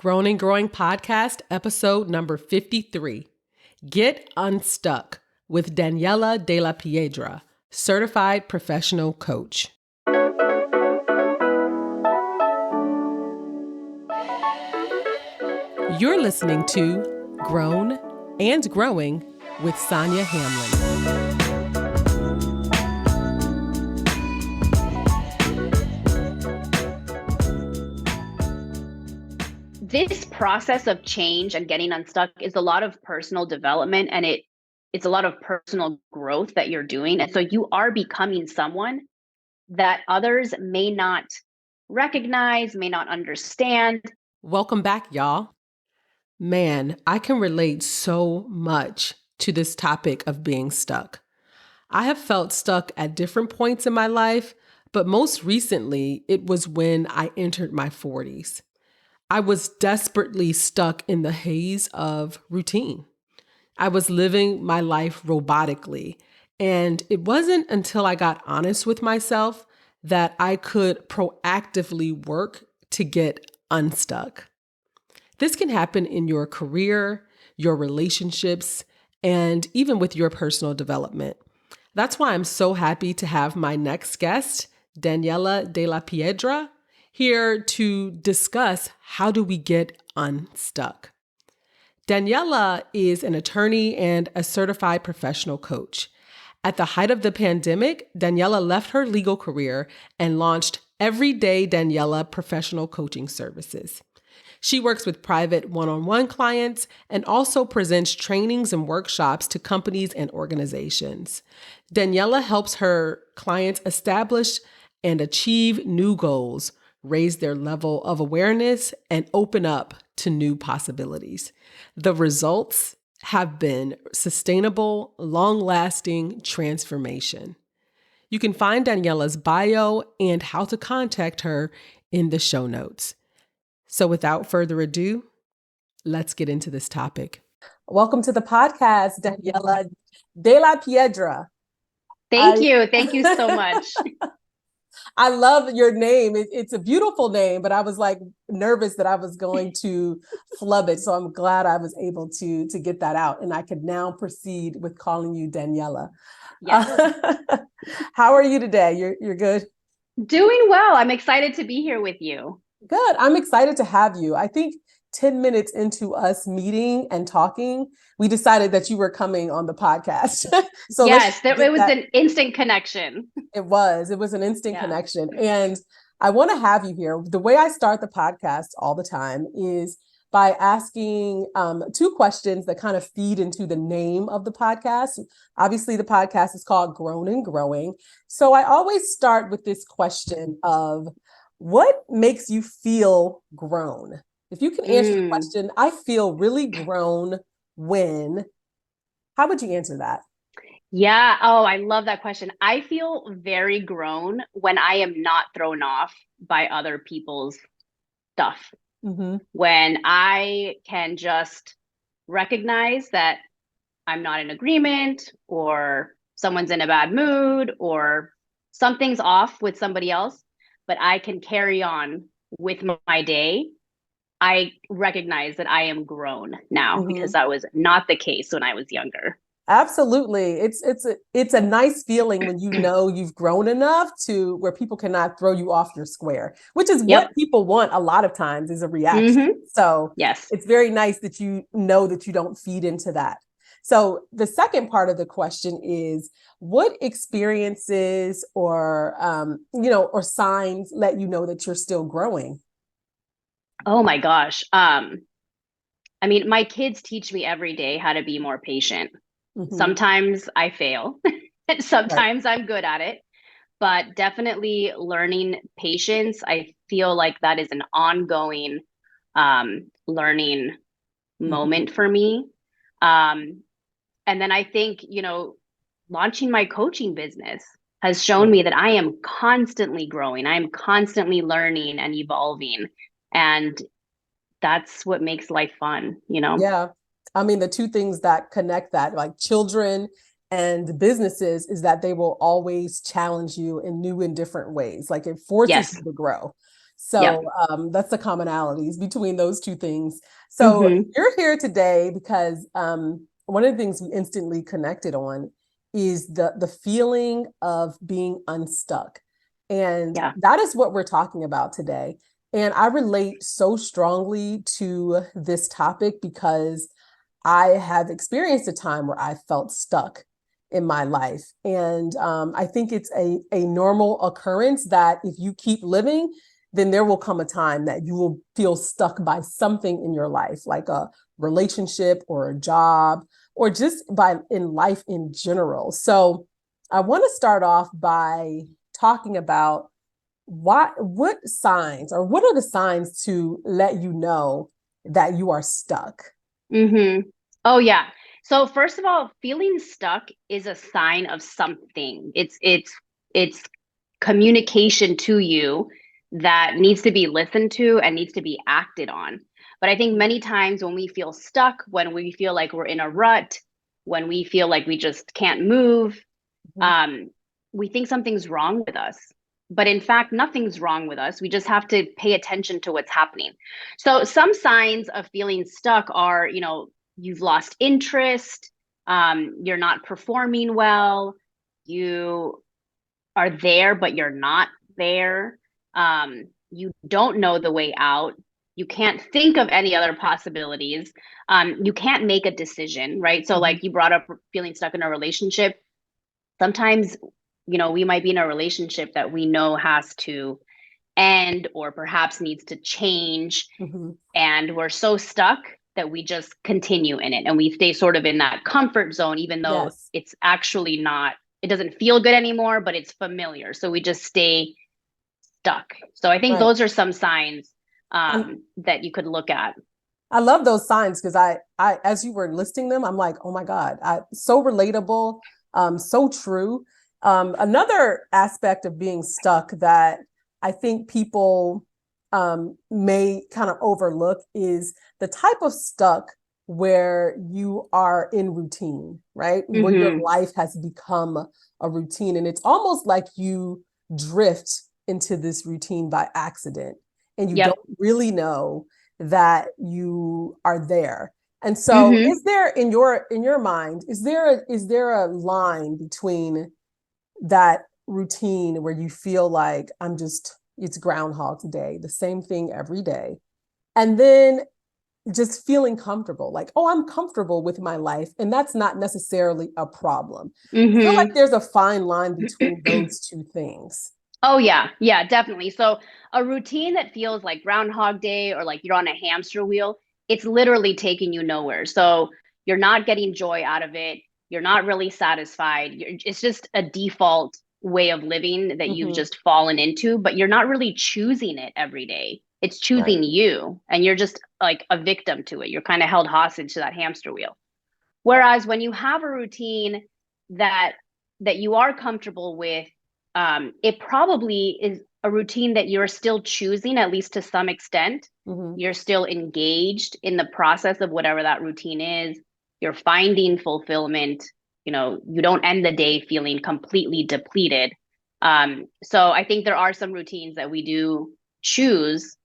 Grown and Growing Podcast, episode number 53. Get Unstuck with Daniela de la Piedra, certified professional coach. You're listening to Grown and Growing with Sonia Hamlin. This process of change and getting unstuck is a lot of personal development, and it's a lot of personal growth that you're doing. And so you are becoming someone that others may not recognize, may not understand. Welcome back, y'all. Man, I can relate so much to this topic of being stuck. I have felt stuck at different points in my life, but most recently, it was when I entered my 40s. I was desperately stuck in the haze of routine. I was living my life robotically, and it wasn't until I got honest with myself that I could proactively work to get unstuck. This can happen in your career, your relationships, and even with your personal development. That's why I'm so happy to have my next guest, Daniela de la Piedra, here to discuss how do we get unstuck. Daniela is an attorney and a certified professional coach. At the height of the pandemic, Daniela left her legal career and launched Everyday Daniela Professional Coaching Services. She works with private one-on-one clients and also presents trainings and workshops to companies and organizations. Daniela helps her clients establish and achieve new goals, raise their level of awareness, and open up to new possibilities. The results have been sustainable, long-lasting transformation. You can find Daniela's bio and how to contact her in the show notes. So without further ado, let's get into this topic. Welcome to the podcast, Daniela de la Piedra. Thank you. Thank you so much. I love your name. It's a beautiful name, but I was like nervous that I was going to flub it. So I'm glad I was able to get that out. And I could now proceed with calling you Daniela. Yes. How are you today? You're good? Doing well. I'm excited to be here with you. Good. I'm excited to have you. I think 10 minutes into us meeting and talking, we decided that you were coming on the podcast. So yes, it was an instant connection. It was an instant connection. And I want to have you here. The way I start the podcast all the time is by asking two questions that kind of feed into the name of the podcast. Obviously, the podcast is called Grown and Growing. So I always start with this question of, what makes you feel grown? If you can answer the question, I feel really grown when, how would you answer that? Yeah. Oh, I love that question. I feel very grown when I am not thrown off by other people's stuff. Mm-hmm. When I can just recognize that I'm not in agreement, or someone's in a bad mood, or something's off with somebody else, but I can carry on with my day. I recognize that I am grown now, because that was not the case when I was younger. Absolutely. It's a nice feeling when you know you've grown enough to where people cannot throw you off your square, which is what people want a lot of times, is a reaction. Mm-hmm. So yes, it's very nice that you know that you don't feed into that. So the second part of the question is, what experiences or or signs let you know that you're still growing? Oh my gosh. I mean, my kids teach me every day how to be more patient. Mm-hmm. Sometimes I fail, and sometimes I'm good at it, but definitely learning patience. I feel like that is an ongoing learning moment for me. And then I think, launching my coaching business has shown me that I am constantly growing. I am constantly learning and evolving. And that's what makes life fun, Yeah. I mean, the two things that connect that, like children and businesses, is that they will always challenge you in new and different ways. Like it forces you to grow. Yep. So that's the commonalities between those two things. So Mm-hmm. you're here today because one of the things we instantly connected on is the feeling of being unstuck. And Yeah. that is what we're talking about today. And I relate so strongly to this topic because I have experienced a time where I felt stuck in my life. And I think it's a normal occurrence that if you keep living, then there will come a time that you will feel stuck by something in your life, like a relationship or a job, or just by in life in general. So I want to start off by talking about what signs or what are the signs to let you know that you are stuck? Mm-hmm. Oh yeah. So first of all, feeling stuck is a sign of something. It's communication to you that needs to be listened to and needs to be acted on. But I think many times when we feel stuck, when we feel like we're in a rut, when we feel like we just can't move, Mhm. um, we think something's wrong with us. But in fact, nothing's wrong with us. We just have to pay attention to what's happening. So some signs of feeling stuck are, you've lost interest, you're not performing well, you are there, but you're not there. You don't know the way out. You can't think of any other possibilities. You can't make a decision, right? So, Mhm. like you brought up feeling stuck in a relationship. Sometimes, we might be in a relationship that we know has to end or perhaps needs to change. Mhm. And we're so stuck that we just continue in it and we stay sort of in that comfort zone, even though Yes. it's actually not, it doesn't feel good anymore, but it's familiar. So we just stay stuck. So I think Right. those are some signs And that you could look at. I love those signs because as you were listing them, I'm like, oh my God, so relatable, so true. Another aspect of being stuck that I think people may kind of overlook is the type of stuck where you are in routine, right? Where your Mm-hmm. life has become a routine, and it's almost like you drift into this routine by accident, and you don't Yep. really know that you are there. And so Mm-hmm. is there in your mind, is there a line between that routine where you feel like it's groundhog day, the same thing every day, and then just feeling comfortable, like, oh, I'm comfortable with my life, and that's not necessarily a problem. I feel like Mm-hmm. there's a fine line between those two things. Oh yeah, yeah, definitely. So a routine that feels like Groundhog Day or like you're on a hamster wheel, it's literally taking you nowhere. So you're not getting joy out of it. You're not really satisfied. It's just a default way of living that you've Hmm. just fallen into, but you're not really choosing it every day. It's Right. choosing you, and you're just like a victim to it. You're kind of held hostage to that hamster wheel. Whereas when you have a routine that you are comfortable with, it probably is a routine that you're still choosing, at least to some extent. Hmm. You're still engaged in the process of whatever that routine is. You're finding fulfillment. You don't end the day feeling completely depleted. So I think there are some routines that we do choose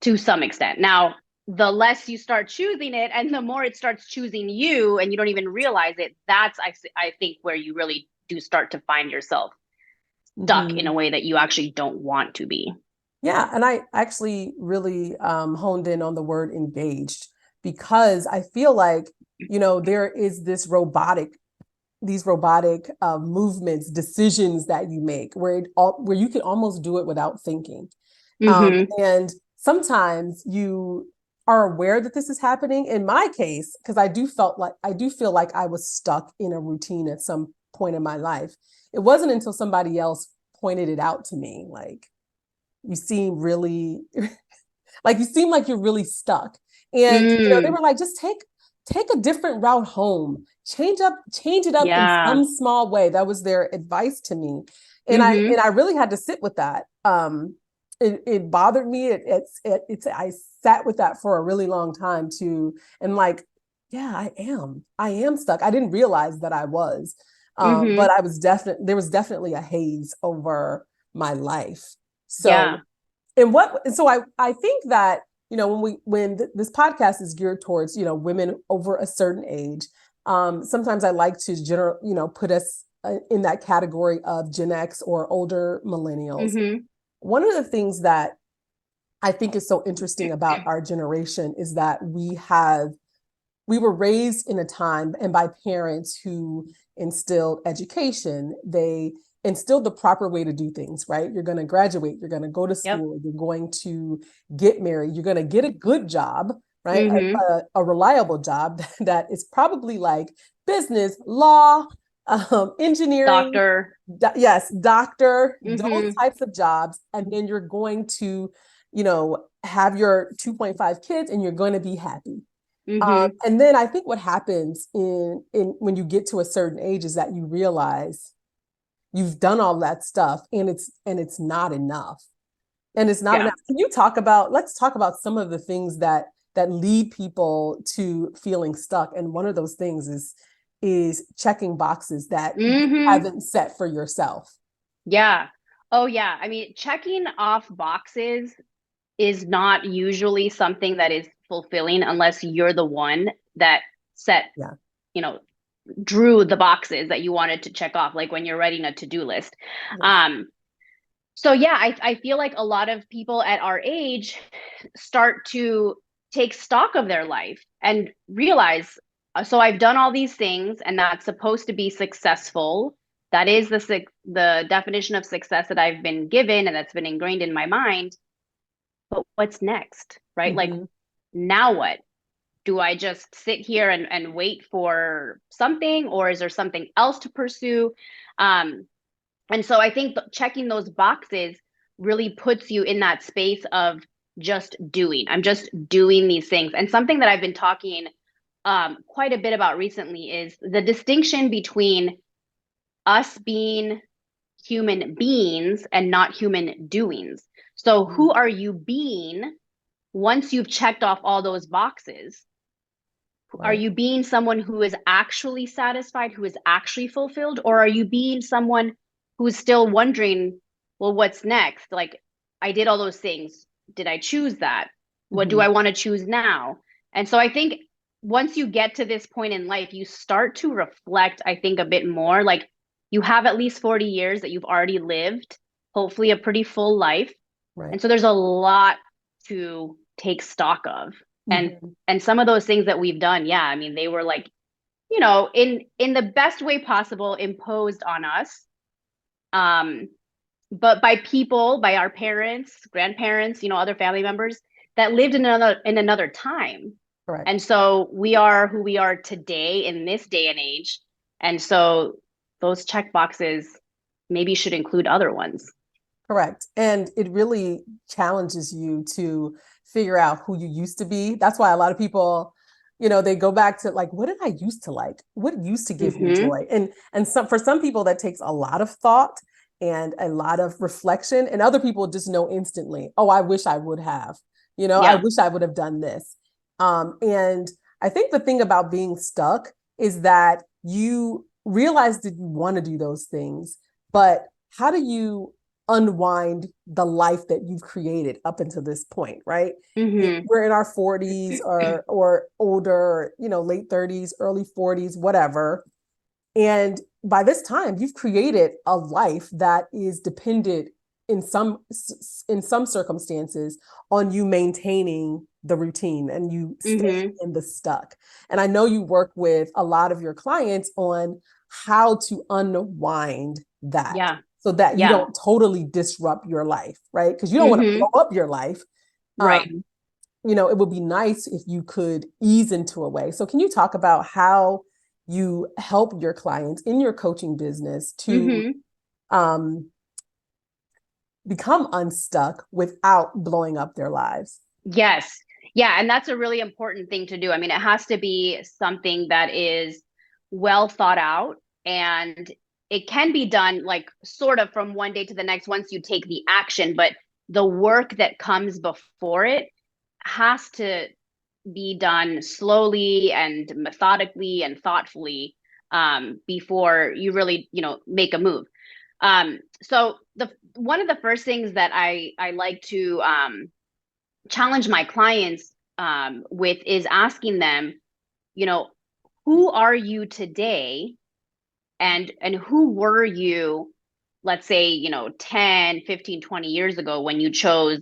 to some extent. Now, the less you start choosing it and the more it starts choosing you and you don't even realize it, that's I think where you really do start to find yourself stuck in a Hmm. way that you actually don't want to be. Yeah, and I actually really honed in on the word engaged because I feel like, there is these robotic movements, decisions that you make where you can almost do it without thinking. Mm-hmm. And sometimes you are aware that this is happening. In my case, because I do feel like I was stuck in a routine at some point in my life. It wasn't until somebody else pointed it out to me, like, you seem really like you seem like you're really stuck. And they Mm, were like, just take a different route home. Change it up in yeah. some small way. That was their advice to me. And I Mm-hmm. and I really had to sit with that. It bothered me. It's I sat with that for a really long time too. And like, yeah, I am stuck. I didn't realize that I was. But Mm-hmm. there was definitely a haze over my life. So Yeah. And so I think that, this podcast is geared towards, women over a certain age. Sometimes I like to put us in that category of Gen X or older millennials. Mm-hmm. One of the things that I think is so interesting about our generation is that we were raised in a time and by parents who instilled education. They instilled the proper way to do things, right? You're going to graduate, you're going to go to Yep. school, you're going to get married, you're going to get a good job, right? Mm-hmm. A reliable job that is probably like business, law, engineering, Doctor. yes, doctor, those Mm-hmm. types of jobs. And then you're going to, have your 2.5 kids and you're going to be happy. Mm-hmm. And then I think what happens in when you get to a certain age is that you realize you've done all that stuff and it's not enough. And it's not Yeah. enough. Let's talk about some of the things that lead people to feeling stuck. And one of those things is checking boxes that you Mm-hmm. haven't set for yourself. Yeah. Oh, yeah. I mean, checking off boxes is not usually something that is fulfilling unless you're the one that set, Yeah. you know, drew the boxes that you wanted to check off, like when you're writing a to-do list. Yes. Um, so yeah, I feel like a lot of people at our age start to take stock of their life and realize, so I've done all these things and that's supposed to be successful. That is the definition of success that I've been given and that's been ingrained in my mind. But what's next, right? Like, Mm-hmm. now what? Do I just sit here and wait for something, or is there something else to pursue? Um, and so I think checking those boxes really puts you in that space of just doing. I'm just doing these things. And something that I've been talking quite a bit about recently is the distinction between us being human beings and not human doings. So, Mm-hmm. who are you being once you've checked off all those boxes? Are Right. you being someone who is actually satisfied, who is actually fulfilled, or are you being someone who's still wondering, well, what's next? Like, I did all those things. Did I choose that? What do Mm-hmm. I want to choose now? And so I think once you get to this point in life, you start to reflect, I think, a bit more. Like, you have at least 40 years that you've already lived, hopefully a pretty full life. Right. And so there's a lot to take stock of. And Mm-hmm. and some of those things that we've done, yeah, I mean, they were like, in the best way possible imposed on us. Um, but by people, by our parents, grandparents, other family members that lived in another time. Correct. And so we are who we are today in this day and age. And so those check boxes maybe should include other ones. Correct. And it really challenges you to figure out who you used to be. That's why a lot of people, they go back to like, what did I used to like? What used to give me Mm-hmm. joy? And for some people that takes a lot of thought and a lot of reflection, and other people just know instantly, oh, I wish I would have. I Yeah. wish I would have done this. And I think the thing about being stuck is that you realize that you want to do those things, but how do you unwind the life that you've created up until this point, right? Mm-hmm. We're in our 40s or older, late 30s, early 40s, whatever. And by this time, you've created a life that is dependent in some circumstances on you maintaining the routine and you stay Mm-hmm. in the stuck. And I know you work with a lot of your clients on how to unwind that Yeah. so that you Yeah. don't totally disrupt your life, right? Because you don't want to Mm-hmm. blow up your life. Right. It would be nice if you could ease into a way. So can you talk about how you help your clients in your coaching business to Mm-hmm. um, become unstuck without blowing up their lives? Yes. Yeah. And that's a really important thing to do. I mean, it has to be something that is well thought out, and it can be done like sort of from one day to the next once you take the action, but the work that comes before it has to be done slowly and methodically and thoughtfully, before you really, make a move. So the one of the first things that I like to challenge my clients with is asking them, you know, who are you today, and who were you, let's say, 10, 15, 20 years ago when you chose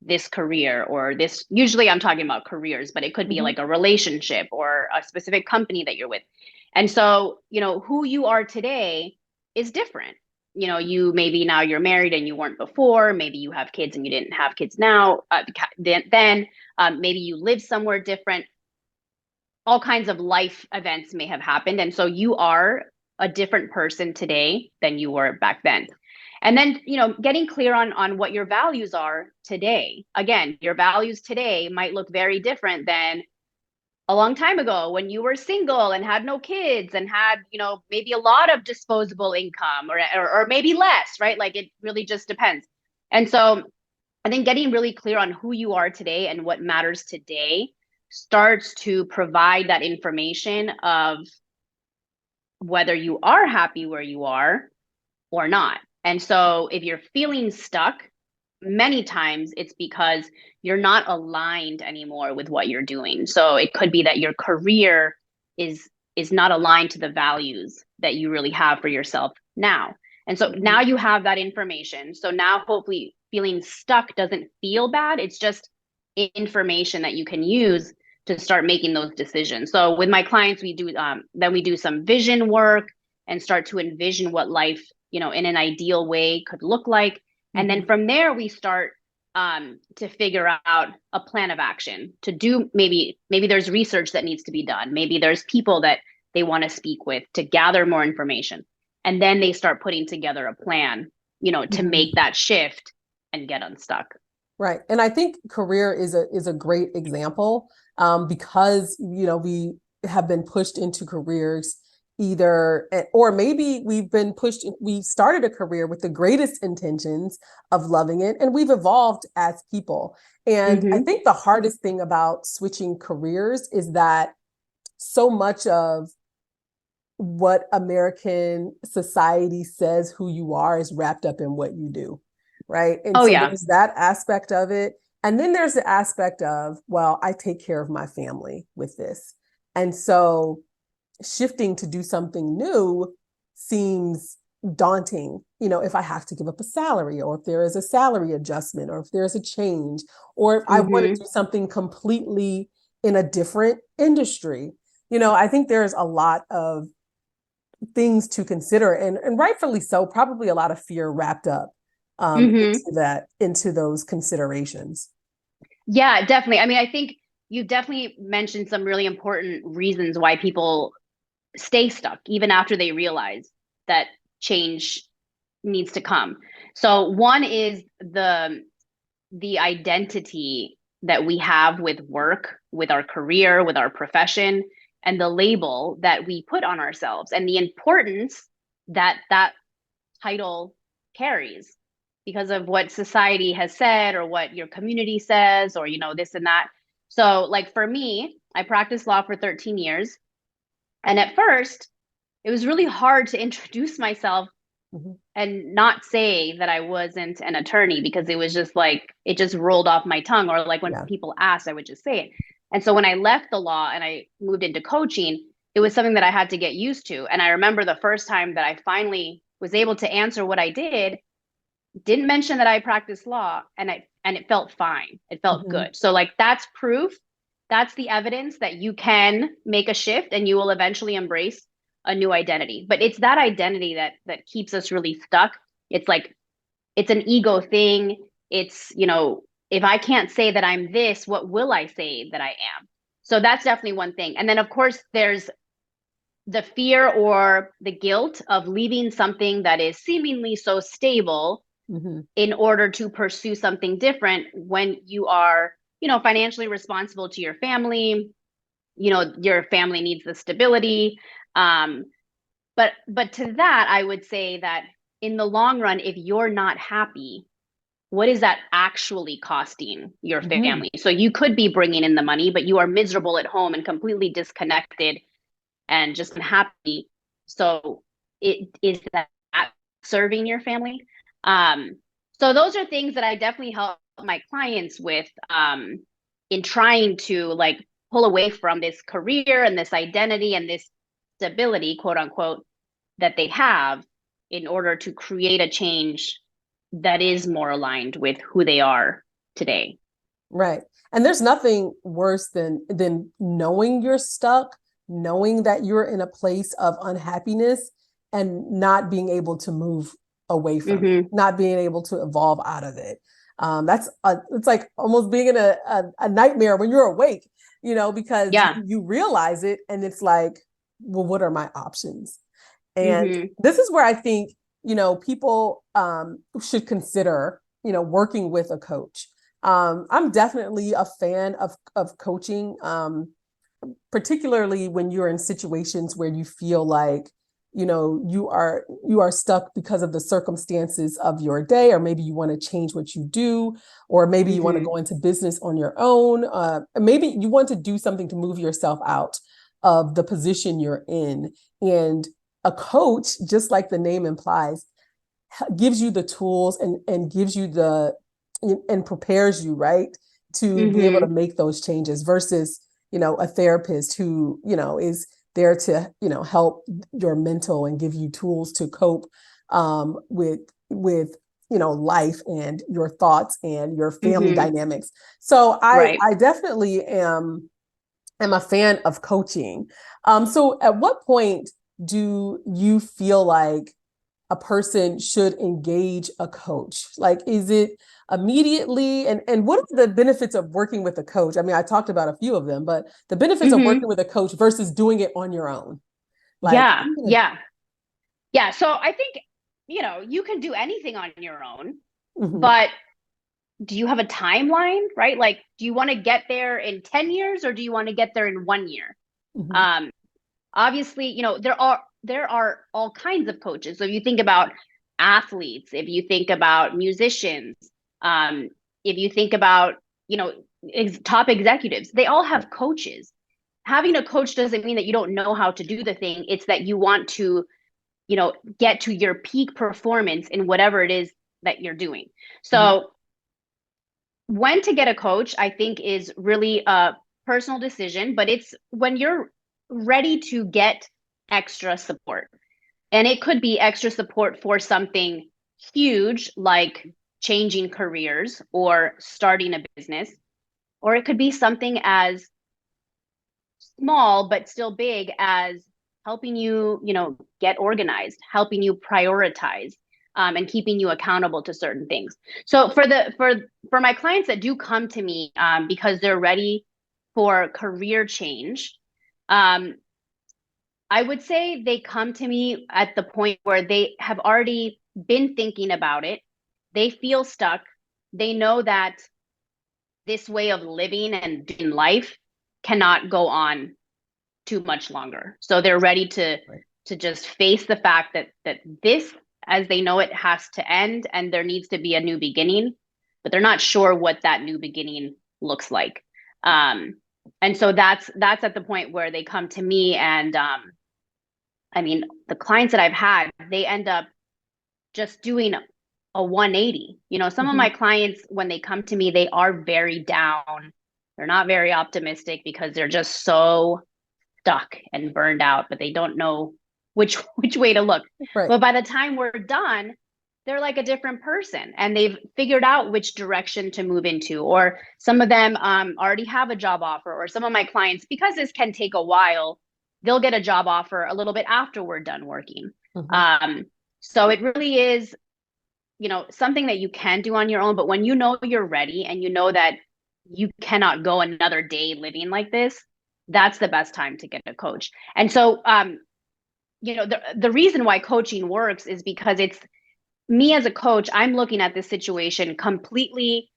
this career or this, usually I'm talking about careers, but it could be Hmm. like a relationship or a specific company that you're with. And so, who you are today is different. You maybe now you're married and you weren't before. Maybe you have kids and you didn't have kids now. Maybe you live somewhere different. All kinds of life events may have happened. And so you are a different person today than you were back then. And then, getting clear on what your values are today. Again, your values today might look very different than a long time ago when you were single and had no kids and had, maybe a lot of disposable income, or maybe less, right? Like it really just depends. And so I think getting really clear on who you are today and what matters today starts to provide that information of whether you are happy where you are or not. And so if you're feeling stuck, many times it's because you're not aligned anymore with what you're doing. So it could be that your career is not aligned to the values that you really have for yourself now. And so Hmm. now you have that information. So now hopefully feeling stuck doesn't feel bad. It's just information that you can use to start making those decisions. So with my clients, we do some vision work and start to envision what life, in an ideal way could look like. And then Hmm. from there, we start to figure out a plan of action to do. Maybe there's research that needs to be done. Maybe there's people that they want to speak with to gather more information. And then they start putting together a plan, to Hmm. make that shift and get unstuck. Right. And I think career is a great example, because we have been pushed into careers either, or maybe we started a career with the greatest intentions of loving it, and we've evolved as people. And I Mm-hmm. think the hardest thing about switching careers is that so much of what American society says who you are is wrapped up in what you do, right? And Oh so yeah. there's that aspect of it. And then there's the aspect of, well, I take care of my family with this. And so shifting to do something new seems daunting, if I have to give up a salary, or if there is a salary adjustment, or if there's a change, or if I want to Mm-hmm. do something completely in a different industry. I think there's a lot of things to consider, and rightfully so, probably a lot of fear wrapped up Mm-hmm. into those considerations. Yeah, definitely. I mean, I think you've definitely mentioned some really important reasons why people stay stuck even after they realize that change needs to come. So one is the identity that we have with work, with our career, with our profession, and the label that we put on ourselves and the importance that that title carries because of what society has said or what your community says, or this and that. So like for me, I practiced law for 13 years, and at first it was really hard to introduce myself Mhm. and not say that I wasn't an attorney, because it was just like it just rolled off my tongue, or like when Yeah. people asked, I would just say it. And so when I left the law and I moved into coaching, it was something that I had to get used to. And I remember the first time that I finally was able to answer what I didn't mention that I practiced law, and it felt fine. It felt Mhm. good. So like that's proof. That's the evidence that you can make a shift and you will eventually embrace a new identity. But it's that identity that keeps us really stuck. It's like it's an ego thing. It's, if I can't say that I'm this, what will I say that I am? So that's definitely one thing. And then of course there's the fear or the guilt of leaving something that is seemingly so stable Mhm. in order to pursue something different when you are, financially responsible to your family. Your family needs the stability. Um, but to that I would say that in the long run, if you're not happy, what is that actually costing your Mhm. family? So you could be bringing in the money, but you are miserable at home and completely disconnected and just unhappy. So it is that serving your family. Um, so those are things that I definitely help my clients with in trying to like pull away from this career and this identity and this stability, quote unquote, that they have in order to create a change that is more aligned with who they are today. Right. And there's nothing worse than knowing you're stuck, knowing that you're in a place of unhappiness and not being able to move away from it, Mm-hmm. not being able to evolve out of it. It's like almost being in a nightmare when you're awake, because Yeah. you realize it and it's like, well, what are my options? And Mm-hmm. this is where I think, people should consider, working with a coach. I'm definitely a fan of coaching, particularly when you're in situations where you feel like, you are stuck because of the circumstances of your day, or maybe you want to change what you do, or maybe you want to Mm-hmm. go into business on your own. Maybe you want to do something to move yourself out of the position you're in. And a coach, just like the name implies, gives you the tools and gives you and prepares you, right, to be able to Mm-hmm. make those changes versus, a therapist who, is there to, help your mental and give you tools to cope with life and your thoughts and your family Mm-hmm. dynamics. So I Right. I definitely am a fan of coaching. So at what point do you feel like a person should engage a coach? Like, is it immediately? And what are the benefits of working with a coach? I mean, I talked about a few of them, but the benefits of Mm-hmm. working with a coach versus doing it on your own. Like, Yeah. Yeah. Yeah. So I think, you can do anything on your own, mm-hmm, but do you have a timeline, right? Like, do you want to get there in 10 years or do you want to get there in 1 year? mm-hmm, Um, Obviously, there are all kinds of coaches. So if you think about athletes, if you think about musicians, um, if you think about, top executives, they all right, have coaches. Having a coach doesn't mean that you don't know how to do the thing. It's that you want to, get to your peak performance in whatever it is that you're doing. mm-hmm, So when to get a coach, I think, is really a personal decision, but it's when you're ready to get extra support. And it could be extra support for something huge like changing careers or starting a business, or it could be something as small but still big as helping you, get organized, helping you prioritize, and keeping you accountable to certain things. So for my clients that do come to me because they're ready for career change, um, I would say they come to me at the point where they have already been thinking about it. They feel stuck. They know that this way of living and doing life cannot go on too much longer. So they're ready to right, just face the fact that this, as they know it, has to end and there needs to be a new beginning, but they're not sure what that new beginning looks like. Um, and so that's at the point where they come to me, and I mean, the clients that I've had, they end up just doing a 180. Some of mm-hmm, my clients, when they come to me, they are very down. They're not very optimistic because they're just so stuck and burned out, but they don't know which way to look. right, But by the time we're done, they're like a different person and they've figured out which direction to move into. Or some of them already have a job offer, or some of my clients, because this can take a while, they'll get a job offer a little bit after we're done working. mm-hmm, Um, so it really is, something that you can do on your own. But when you know you're ready and you know that you cannot go another day living like this, that's the best time to get a coach. And so, the reason why coaching works is because it's me as a coach. I'm looking at this situation completely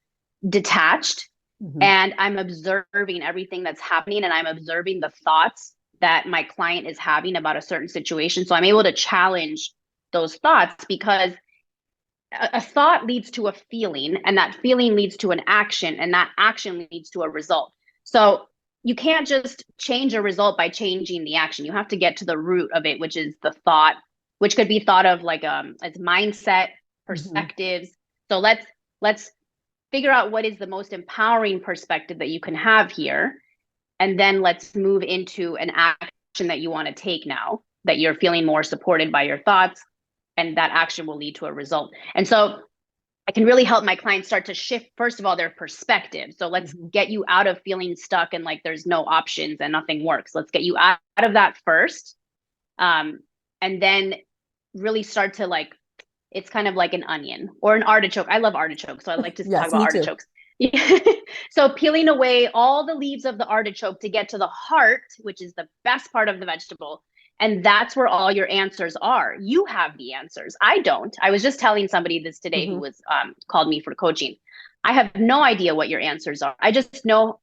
detached, mm-hmm, and I'm observing everything that's happening, and I'm observing the thoughts that my client is having about a certain situation. So I'm able to challenge those thoughts, because a thought leads to a feeling, and that feeling leads to an action, and that action leads to a result. So you can't just change a result by changing the action. You have to get to the root of it, which is the thought which could be thought of like as mindset, Hmm. perspectives. So let's figure out what is the most empowering perspective that you can have here, and then let's move into an action that you want to take now that you're feeling more supported by your thoughts, and that action will lead to a result. And so I can really help my clients start to shift, first of all, their perspective. So let's Hmm. get you out of feeling stuck and like there's no options and nothing works. Let's get you out of that first. Um, and then really start to like, it's kind of like an onion or an artichoke. I love artichokes, so I like to talk Yes, about me too. artichokes. So peeling away all the leaves of the artichoke to get to the heart, which is the best part of the vegetable. And that's where all your answers are. You have the answers. I don't. I was just telling somebody this today who Hmm. was called me for coaching. I have no idea what your answers are. I just know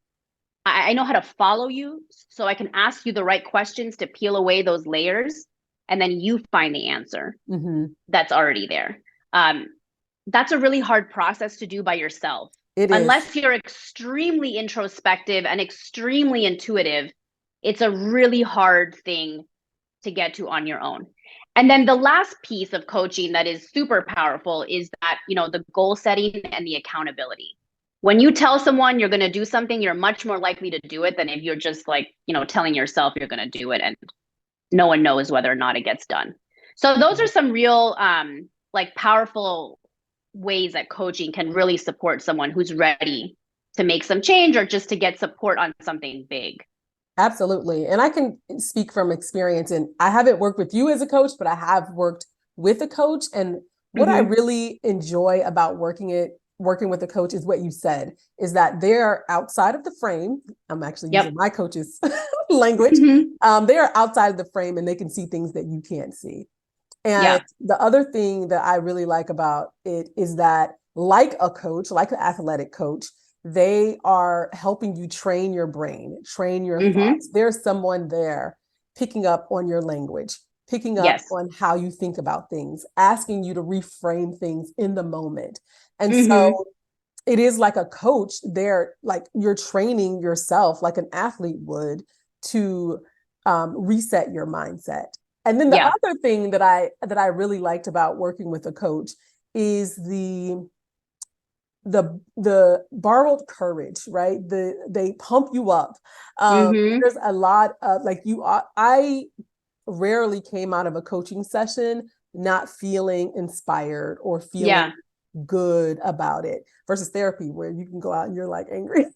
I know how to follow you so I can ask you the right questions to peel away those layers, and then you find the answer Hmm. that's already there. Um, that's a really hard process to do by yourself. It is. Unless you're extremely introspective and extremely intuitive, it's a really hard thing to get to on your own. And then the last piece of coaching that is super powerful is that, the goal setting and the accountability. When you tell someone you're going to do something, you're much more likely to do it than if you're just like, telling yourself you're going to do it and no one knows whether or not it gets done. So those are some real like powerful ways that coaching can really support someone who's ready to make some change or just to get support on something big. Absolutely. And I can speak from experience. And I haven't worked with you as a coach, but I have worked with a coach. And what I Mm-hmm. really enjoy about working with a coach is what you said, is that they're outside of the frame. I'm actually using Yep. my coach's language. Mm-hmm. They are outside of the frame and they can see things that you can't see. And Yeah. the other thing that I really like about it is that, like a coach, like an athletic coach, they are helping you train your brain, train your Mm-hmm. thoughts. There's someone there picking up on your language, picking up Yes. on how you think about things, asking you to reframe things in the moment. And Mm-hmm. so it is like a coach there, like you're training yourself like an athlete would to reset your mindset. And then the Yeah. other thing that I really liked about working with a coach is the borrowed courage, right? They pump you up. Mm-hmm. There's a lot of like you. I rarely came out of a coaching session not feeling inspired or feeling Yeah. good about it versus therapy where you can go out and you're like angry.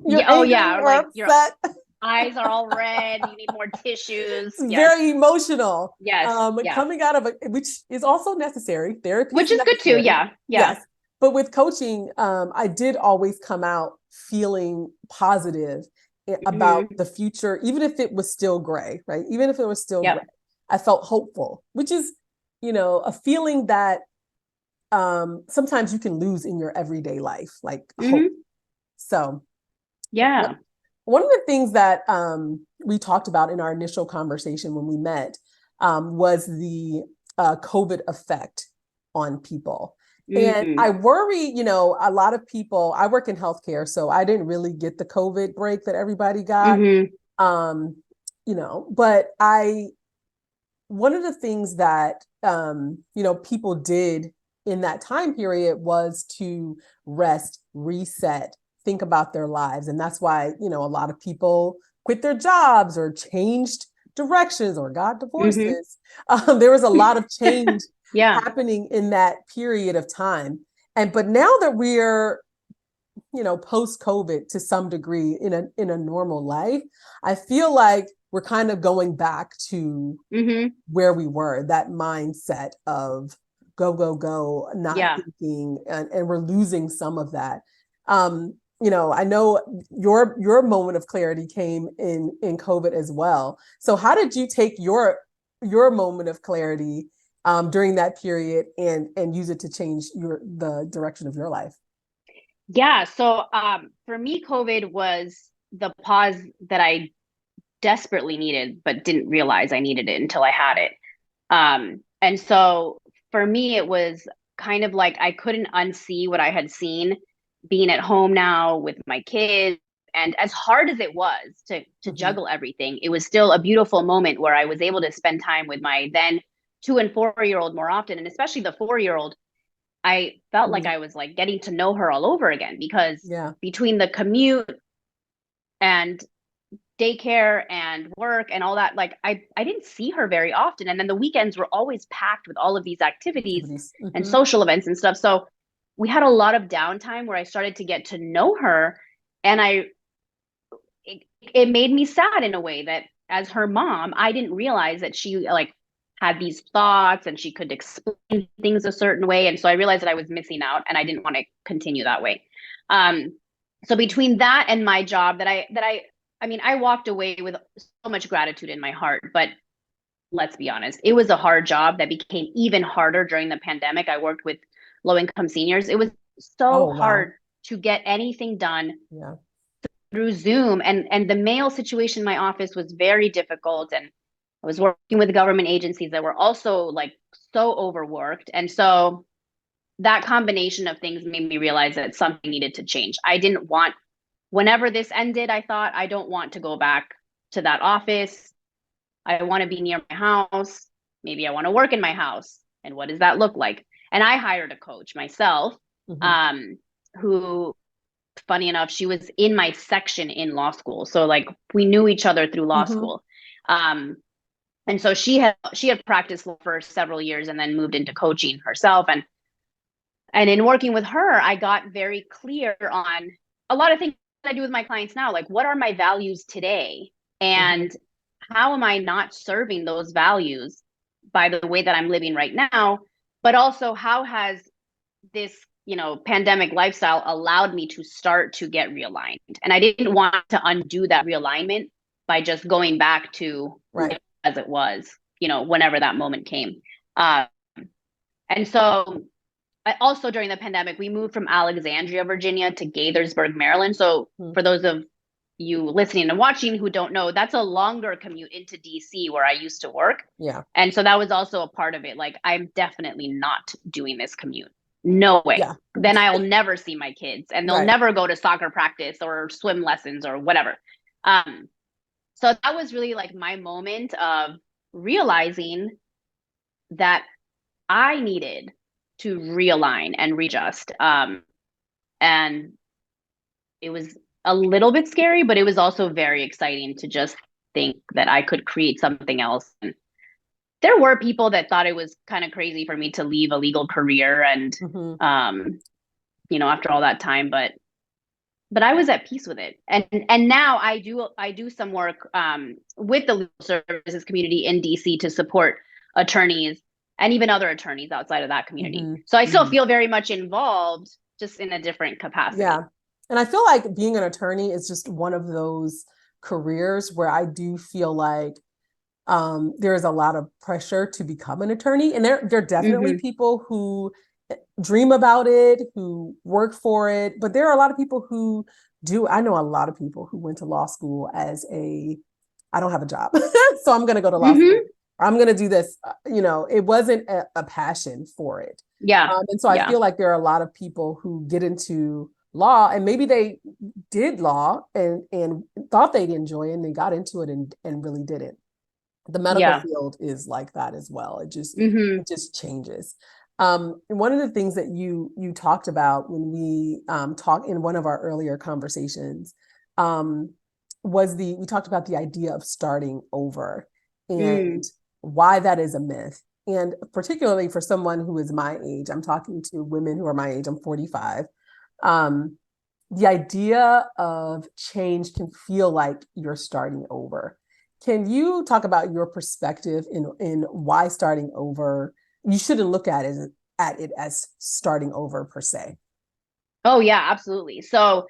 You're Yeah. Oh angry yeah. Or or like your upset. eyes are all red. You need more tissues. It's Yes. very emotional. Yes. Yeah. Coming out of it, which is also necessary. Therapy Which is is good too. necessary. Yeah. Yeah. Yes. But with coaching, I did always come out feeling positive about Mm-hmm. the future, even if it was still gray, right? Even if it was still gray, Yep. I felt hopeful, which is, a feeling that sometimes you can lose in your everyday life, like hope. Mm-hmm. So, Yeah. one of the things that we talked about in our initial conversation when we met was the COVID effect on people. And Mm-hmm. I worry, a lot of people, I work in healthcare, so I didn't really get the COVID break that everybody got. Mm-hmm. Um, but one of the things that people did in that time period was to rest, reset, think about their lives. And that's why, a lot of people quit their jobs or changed directions or got Mm-hmm. divorces. There was a lot of change Yeah. happening in that period of time. But now that we're post COVID to some degree in a normal life, I feel like we're kind of going back to Mm-hmm. where we were, that mindset of go, go, go, not Yeah. thinking, and we're losing some of that. I know your moment of clarity came in COVID as well. So how did you take your moment of clarity during that period and use it to change the direction of your life? Yeah. So for me, COVID was the pause that I desperately needed, but didn't realize I needed it until I had it. And so for me, it was kind of like I couldn't unsee what I had seen being at home now with my kids. And as hard as it was to Mm-hmm. juggle everything, it was still a beautiful moment where I was able to spend time with my then 2 and 4 year old more often. And especially the 4 year old, I felt like Mm. I was like getting to know her all over again because Yeah. between the commute and daycare and work and all that, like I didn't see her very often. And then the weekends were always packed with all of these activities Activities. and Hmm. social events and stuff. So we had a lot of downtime where I started to get to know her. And it made me sad in a way that as her mom, I didn't realize that she like had these thoughts and she could explain things a certain way. And so I realized that I was missing out and I didn't want to continue that way. Um, so between that and my job I mean, I walked away with so much gratitude in my heart, but let's be honest, it was a hard job that became even harder during the pandemic. I worked with low income seniors. It was so Oh, wow. hard to get anything done Yeah. through Zoom, and the mail situation in my office was very difficult, and I was working with government agencies that were also like so overworked. And so that combination of things made me realize that something needed to change. I didn't want, whenever this ended, I thought, I don't want to go back to that office. I want to be near my house. Maybe I want to work in my house. And what does that look like? And I hired a coach myself, Hmm. um, who, funny enough, she was in my section in law school. So like we knew each other through law Hmm. school. Um, and so she had practiced law for several years and then moved into coaching herself. And in working with her, I got very clear on a lot of things that I do with my clients now, like what are my values today? Hmm. And how am I not serving those values by the way that I'm living right now? But also, how has this, pandemic lifestyle allowed me to start to get realigned? And I didn't want to undo that realignment by just going back to Right. as it was, whenever that moment came. Uh, and so also during the pandemic, we moved from Alexandria, Virginia to Gaithersburg, Maryland. So Mm. for those of you listening and watching who don't know, that's a longer commute into DC where I used to work. Yeah. And so that was also a part of it. Like, I'm definitely not doing this commute. No way. Yeah. Then I'll never see my kids and they'll Right. never go to soccer practice or swim lessons or whatever. Um, so that was really like my moment of realizing that I needed to realign and readjust. And it was a little bit scary, but it was also very exciting to just think that I could create something else. And there were people that thought it was kind of crazy for me to leave a legal career and, Hmm. um, after all that time, but I was at peace with it. And now I do some work with the legal services community in DC to support attorneys and even other attorneys outside of that community. Hmm. So I still Hmm. feel very much involved, just in a different Yeah. capacity. And I feel like being an attorney is just one of those careers where I do feel like there is a lot of pressure to become an attorney. And there are definitely Mm-hmm. people who dream about it, who work for it, but there are a lot of people who do. I know a lot of people who went to law school as I don't have a job, so I'm going to go to law school. Mm-hmm. Or I'm going to do this. It wasn't a passion for it. Yeah. And so I Yeah. feel like there are a lot of people who get into law and maybe they did law and thought they'd enjoy it and they got into it and really didn't. The medical Yeah. field is like that as well. Mm-hmm. It just changes. One of the things that you talked about when we talked in one of our earlier conversations um, was we talked about the idea of starting over and Mm. why that is a myth. And particularly for someone who is my age, I'm talking to women who are my age, I'm 45. Um, the idea of change can feel like you're starting over. Can you talk about your perspective in why starting over? You shouldn't look at it as starting over per se. Oh yeah, absolutely. So,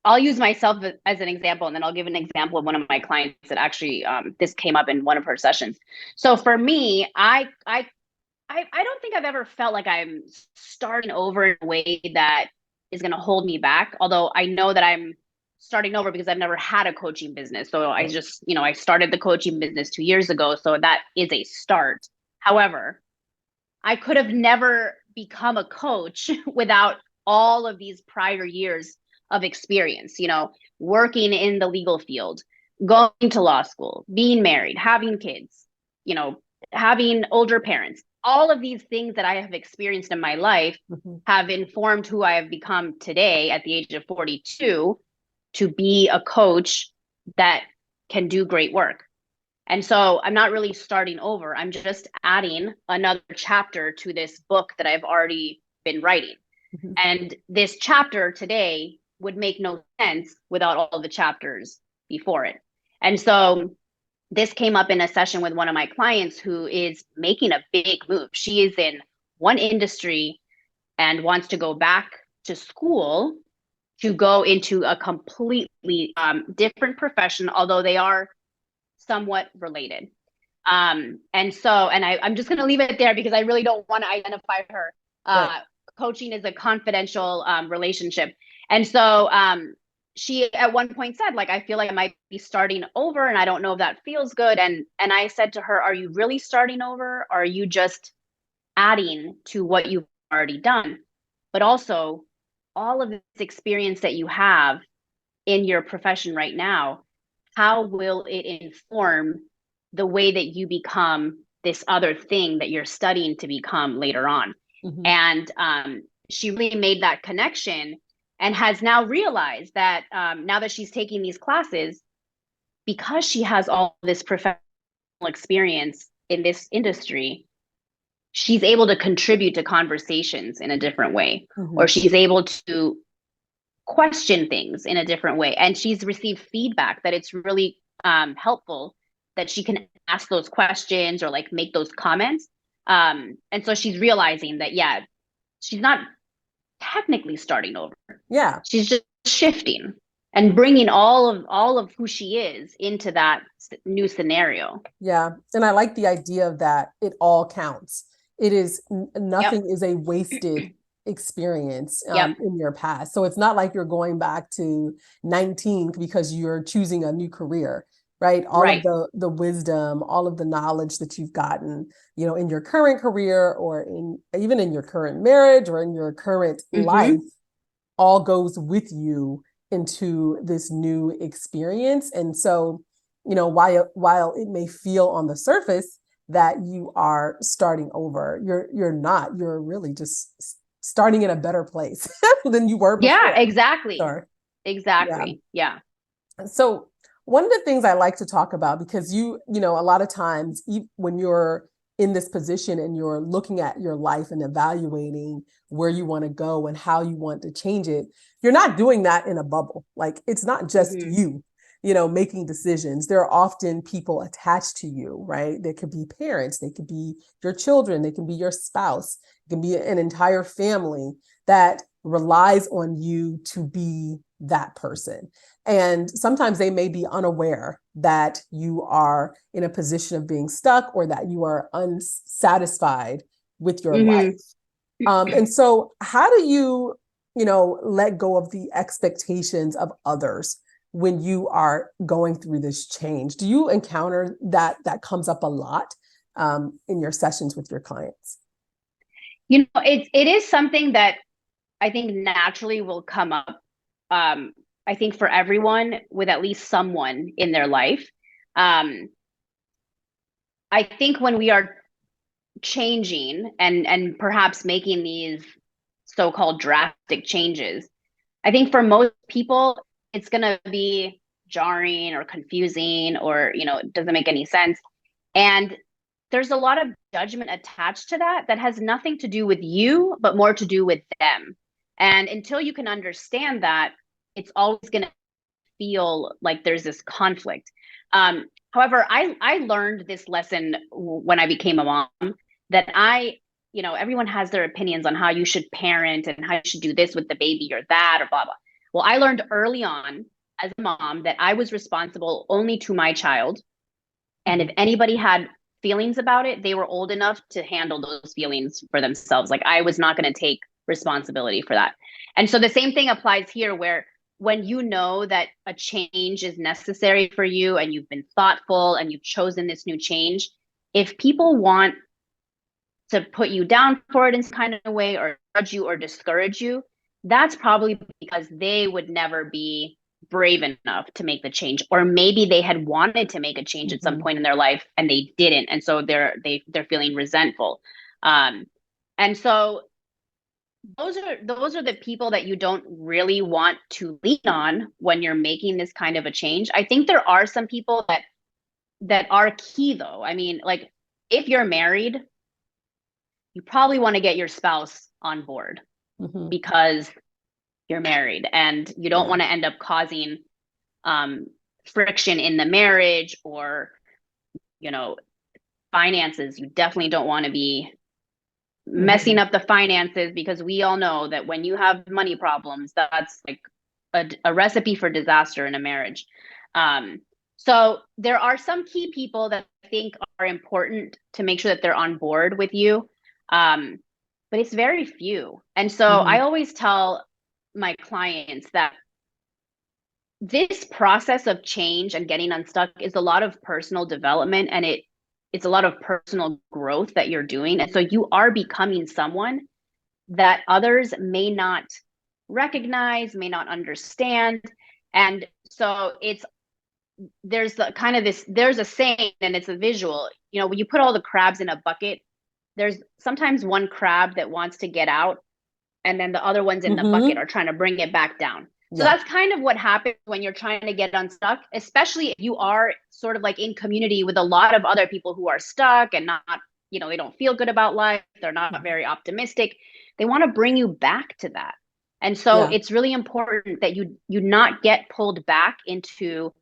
I'll use myself as an example, and then I'll give an example of one of my clients that actually this came up in one of her sessions. So for me, I don't think I've ever felt like I'm starting over in a way that is going to hold me back. Although I know that I'm starting over because I've never had a coaching business. So I Right. just, I started the coaching business 2 years ago. So that is a start. However, I could have never become a coach without all of these prior years of experience, working in the legal field, going to law school, being married, having kids, having older parents, all of these things that I have experienced in my life have informed who I have become today at the age of 42 to be a coach that can do great work. And so I'm not really starting over. I'm just adding another chapter to this book that I've already been writing. Mhm. And this chapter today would make no sense without all the chapters before it. And so this came up in a session with one of my clients who is making a big move. She is in one industry and wants to go back to school to go into a completely different profession, although they are somewhat related. I'm just going to leave it there because I really don't want to identify her. Right. Coaching is a confidential relationship. And so she at one point said, like, I feel like I might be starting over and I don't know if that feels good. And I said to her, are you really starting over? Or are you just adding to what you've already done? But also all of this experience that you have in your profession right now, how will it inform the way that you become this other thing that you're studying to become later on? Mhm. And she really made that connection and has now realized that now that she's taking these classes, because she has all this professional experience in this industry, she's able to contribute to conversations in a different way, or Mhm. she's able to question things in a different way. And she's received feedback that it's really helpful that she can ask those questions or like make those comments. And so she's realizing that, yeah, she's not technically starting over. Yeah. She's just shifting and bringing all of who she is into that new scenario. Yeah. And I like the idea of that it all counts. It is Yep. nothing is a wasted experience Yep. in your past. So it's not like you're going back to 19 because you're choosing a new career, right? All of Right. the wisdom, all of the knowledge that you've gotten, in your current career or in even in your current marriage or in your current life, Mm-hmm. all goes with you into this new experience. And so, while it may feel on the surface that you are starting over, you're not. You're really just starting in a better place than you were Yeah, before. exactly. Sorry. Yeah. Exactly. Yeah. So one of the things I like to talk about, because a lot of times when you're in this position and you're looking at your life and evaluating where you want to go and how you want to change it, you're not doing that in a bubble. Like it's not just Mm-hmm. you, making decisions. There are often people attached to you, right? There could be parents, they could be your children, they can be your spouse, it can be an entire family that relies on you to be that person. And sometimes they may be unaware that you are in a position of being stuck or that you are unsatisfied with your Mm-hmm. life. And so, how do let go of the expectations of others when you are going through this change? Do you encounter that comes up a lot in your sessions with your clients? It is something that I think naturally will come up. I think for everyone with at least someone in their life. Um, I think when we are changing and perhaps making these so-called drastic changes, I think for most people it's going to be jarring or confusing or it doesn't make any sense. And there's a lot of judgment attached to that has nothing to do with you, but more to do with them. And until you can understand that, it's always going to feel like there's this conflict. However, I learned this lesson when I became a mom that everyone has their opinions on how you should parent and how you should do this with the baby or that or blah, blah. Well, I learned early on as a mom that I was responsible only to my child. And if Mhm. anybody had feelings about it, they were old enough to handle those feelings for themselves. Like I was not going to take responsibility for that. And so the same thing applies here where when you know that a change is necessary for you and you've been thoughtful and you've chosen this new change, if people want to put you down for it in some kind of way or judge you or discourage you, that's probably because they would never be brave enough to make the change, or maybe they had wanted to make a change at some Mm-hmm. point in their life and they didn't, and so they're feeling resentful. And so those are the people that you don't really want to lean on when you're making this kind of a change. I think there are some people that are key though. I mean, like if you're married, you probably want to get your spouse on board Mm-hmm. because you're married and you don't Yeah. want to end up causing um, friction in the marriage, or you know, finances. You definitely don't want to be messing Mm-hmm. up the finances, because we all know that when you have money problems, that's like a recipe for disaster in a marriage. Um, so there are some key people that I think are important to make sure that they're on board with you. Um, but it's very few. And so Mm-hmm. I always tell my clients that this process of change and getting unstuck is a lot of personal development, and it's a lot of personal growth that you're doing. And so you are becoming someone that others may not recognize, may not understand. And so there's the kind of this, there's a saying, and it's a visual, when you put all the crabs in a bucket, there's sometimes one crab that wants to get out, and then the other ones in the bucket Mm-hmm. are trying to bring it back down. So Yeah. that's kind of what happens when you're trying to get unstuck, especially if you are sort of like in community with a lot of other people who are stuck and not, they don't feel good about life. They're not very optimistic. They want to bring you back to that. And so Yeah. it's really important that you not get pulled back into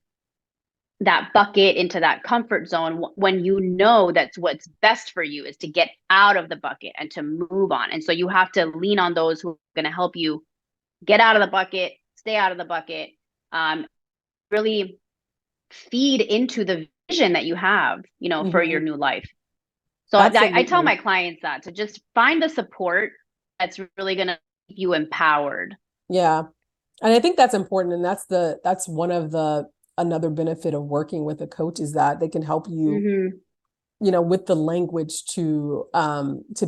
that bucket, into that comfort zone, when you know that's what's best for you is to get out of the bucket and to move on. And so you have to lean on those who are going to help you get out of the bucket, stay out of the bucket, really feed into the vision that you have, for your Mm-hmm. new life. So I tell Absolutely. my clients that to just find the support that's really going to keep you empowered. Yeah. And I think that's important. And that's one of the another benefit of working with a coach is that they can help you, Mm-hmm. with the language to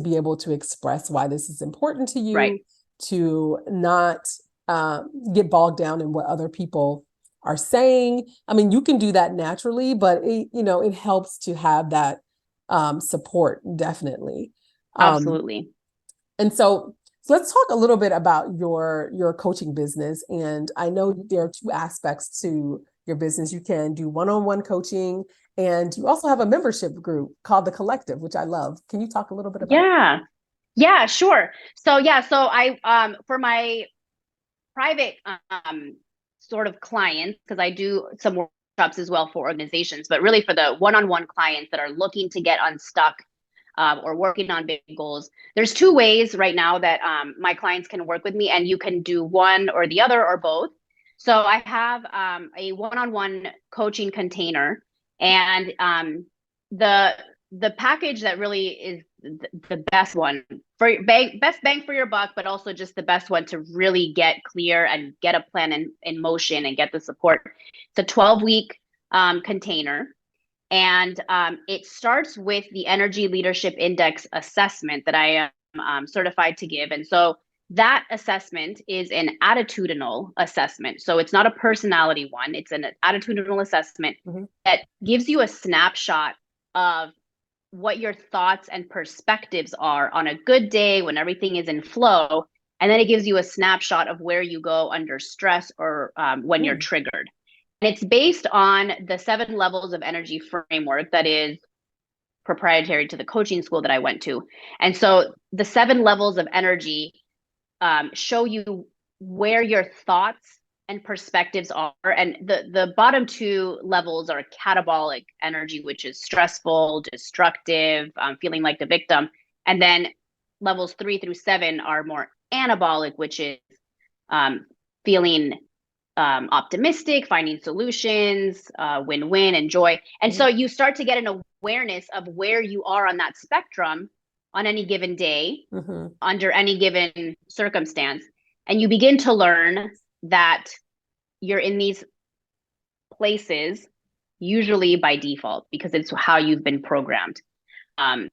be able to express why this is important to Right. you, to not get bogged down in what other people are saying. I mean, you can do that naturally, but it helps to have that support, definitely. Um, Absolutely. and so let's talk a little bit about your coaching business. And I know there are two aspects to your business. You can do one-on-one coaching, and you also have a membership group called The Collective, which I love. Can you talk a little bit about Yeah. Yeah, sure. So I for my private sort of clients, because I do some workshops as well for organizations, but really for the one-on-one clients that are looking to get unstuck, or working on big goals, there's two ways right now that my clients can work with me, and you can do one or the other or both. So I have a one-on-one coaching container, and the the package that really is the best one for best bang for your buck, but also just the best one to really get clear and get a plan in motion and get the support. It's a 12-week container, and it starts with the Energy Leadership Index assessment that I am certified to give. And so that assessment is an attitudinal assessment. So it's not a personality one, it's an attitudinal assessment it? that gives you a snapshot of what your thoughts and perspectives are on a good day when everything is in flow. And then it gives you a snapshot of where you go under stress, or when you're Mm-hmm. triggered. And it's based on the 7 levels of energy framework that is proprietary to the coaching school that I went to. And so the 7 levels of energy show you where your thoughts and perspectives are. And the bottom 2 levels are catabolic energy, which is stressful, destructive, feeling like the victim. And then levels 3 through 7 are more anabolic, which is um, feeling optimistic, finding solutions, win-win, and joy. And so you start to get an awareness of where you are on that spectrum on any given day, Mm-hmm. under any given circumstance. And you begin to learn that you're in these places usually by default, because it's how you've been programmed. Um,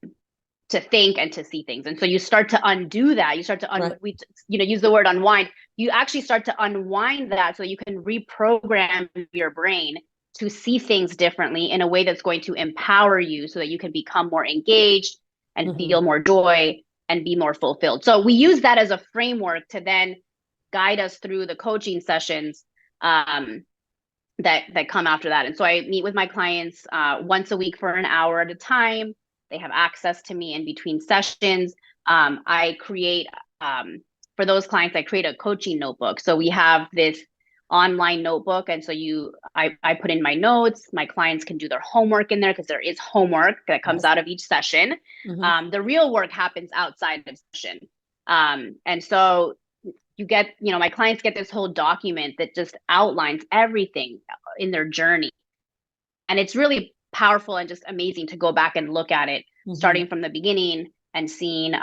to think and to see things. And so you start to undo that. You start to Right. use the word unwind. You actually start to unwind that so you can reprogram your brain to see things differently in a way that's going to empower you so that you can become more engaged and feel more joy and be more fulfilled. So we use that as a framework to then guide us through the coaching sessions that come after that. And so I meet with my clients once a week for an hour at a time. They have access to me in between sessions. I create for those clients, I create a coaching notebook. So we have this online notebook, and so I put in my notes. My clients can do their homework in there because there is homework that comes out of each session. The real work happens outside of session. And so you get, my clients get this whole document that just outlines everything in their journey. And it's really powerful and just amazing to go back and look at it, starting from the beginning and seeing,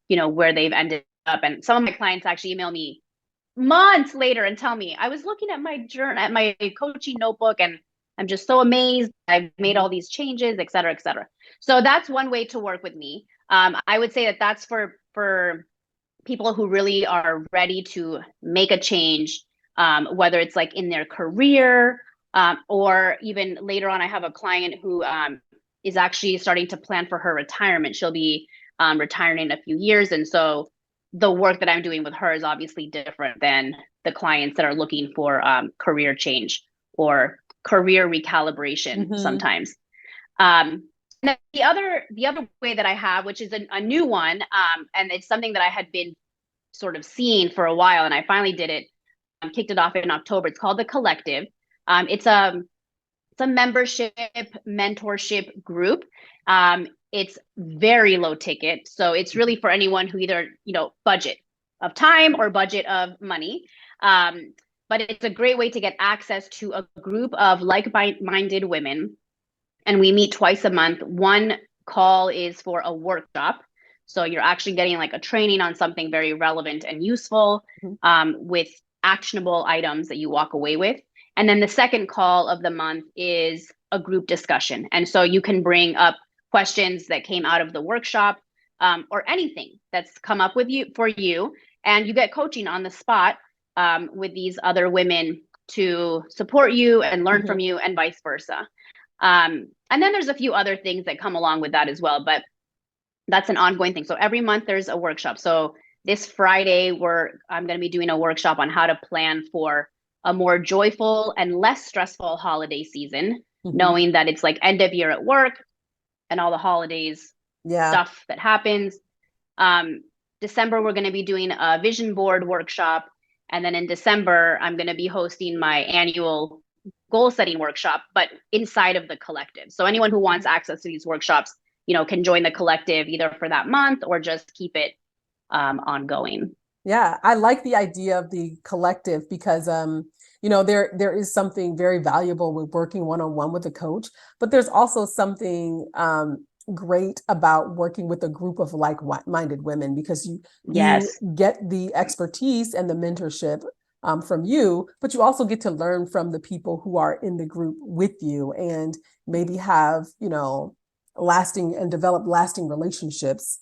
where they've ended up. And some of my clients actually email me months later and tell me, I was looking at my journal, at my coaching notebook, and I'm just so amazed. I've made all these changes, et cetera, et cetera. So that's one way to work with me. I would say that that's for people who really are ready to make a change, whether it's like in their career, or even later on. I have a client who is actually starting to plan for her retirement. She'll be retiring in a few years. And so the work that I'm doing with her is obviously different than the clients that are looking for career change or career recalibration sometimes. And the other way that I have, which is a new one, and it's something that I had been sort of seeing for a while, and I finally did it, kicked it off in October. It's called The Collective. It's a membership mentorship group. It's very low ticket, so it's really for anyone who either budget of time or budget of money. But it's a great way to get access to a group of like-minded women. And we meet twice a month. One call is for a workshop. So you're actually getting like a training on something very relevant and useful, with actionable items that you walk away with. And then the second call of the month is a group discussion. And so you can bring up questions that came out of the workshop, or anything that's come up with you, and you get coaching on the spot with these other women to support you and learn from you, and vice versa. And then there's a few other things that come along with that as well, but that's an ongoing thing. So every month there's a workshop. So this Friday, I'm going to be doing a workshop on how to plan for a more joyful and less stressful holiday season, knowing that it's like end of year at work and all the holidays stuff that happens. December, we're going to be doing a vision board workshop. And then in December, I'm going to be hosting my annual goal setting workshop, but inside of the collective. So anyone who wants access to these workshops, can join the collective either for that month or just keep it ongoing. Yeah, I like the idea of the collective because, there is something very valuable with working one-on-one with a coach, but there's also something great about working with a group of like-minded women, because you get the expertise and the mentorship from you, but you also get to learn from the people who are in the group with you, and maybe have, develop lasting relationships,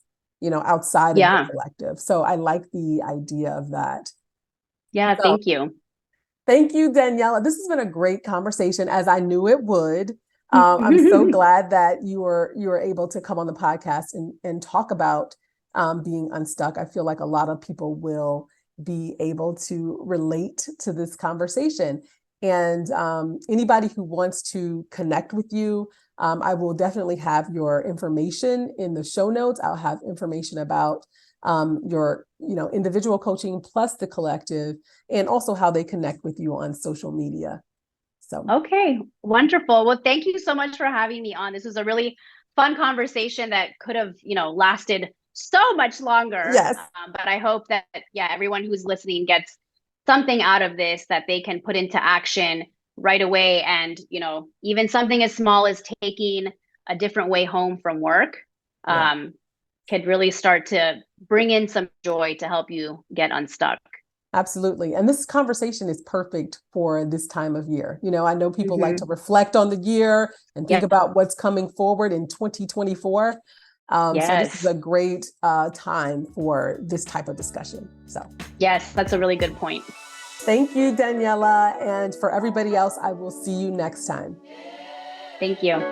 outside of the collective. So I like the idea of that. Yeah, so, thank you. Thank you, Daniela. This has been a great conversation, as I knew it would. I'm so glad that you were able to come on the podcast and talk about being unstuck. I feel like a lot of people will be able to relate to this conversation. And anybody who wants to connect with you, I will definitely have your information in the show notes. I'll have information about your individual coaching plus the collective, and also how they connect with you on social media. So okay, wonderful. Well, thank you so much for having me on. This was a really fun conversation that could have lasted so much longer. Yes. But I hope that everyone who's listening gets something out of this that they can put into action right away. And even something as small as taking a different way home from work could really start to bring in some joy to help you get unstuck. Absolutely. And this conversation is perfect for this time of year. I know people like to reflect on the year and think about what's coming forward in 2024. So this is Yes. a great time for this type of discussion. So Yes, that's a really good point. thank you, Daniela. And for everybody else, I will see you next time. Thank you.